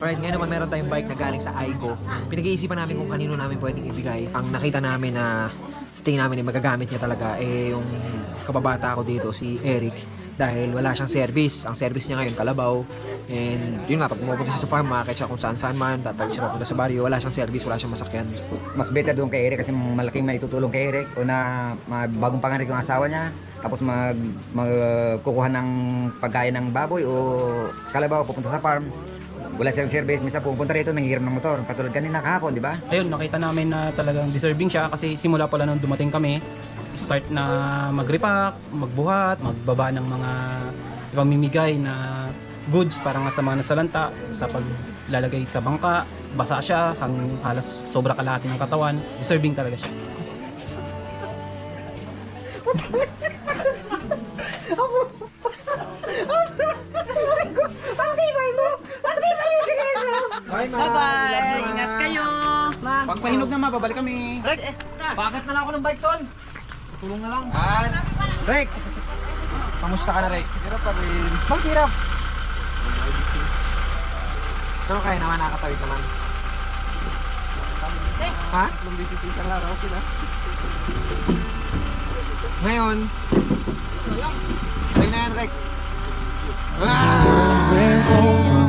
Alright, ngayon naman meron tayong bike na galing sa Aigo. Pinag-iisipan namin kung kanino namin pwedeng ibigay. Ang nakita namin na sa tingin namin magagamit niya talaga yung kababata ko dito, si Eric. Dahil wala siyang service. Ang service niya ngayon, Kalabaw. And yun nga, pag pumupunta siya sa farm market siya kung saan man, tatawid siya papunta sa baryo, wala siyang service, wala siyang masakyan. Mas better doon kay Eric kasi malaking maitutulong kay Eric. Una, bagong panganak yung asawa niya. Tapos magkukuha ng pagkain ng baboy o kalabaw, pupunta sa farm. Wala siyang service, minsan pupunta rito, nanghihiram ng motor. Katulad kanina kahapon, di ba? Ayun, nakita namin na talagang deserving siya kasi simula pala nung dumating kami, start na mag-repack, magbuhat, magbaba ng mga ipamimigay na goods para nga sa mga nasalanta, sa paglalagay sa bangka, basa siya, halos sobra kalahati ng katawan, deserving talaga siya. Bye-bye! Ingat kayo! Pag pahinog na mababalik kami. Rek, bakit na lang ako ng bike, Tol? Tulong na lang. Rek! Kamusta ka na, Rek? Hirap pa rin. Bakit hirap? Pero kaya naman, nakakatawid naman. Ha? Nung bisis isang araw, okay na. Ngayon, sa'yo na yan, Rek. Where home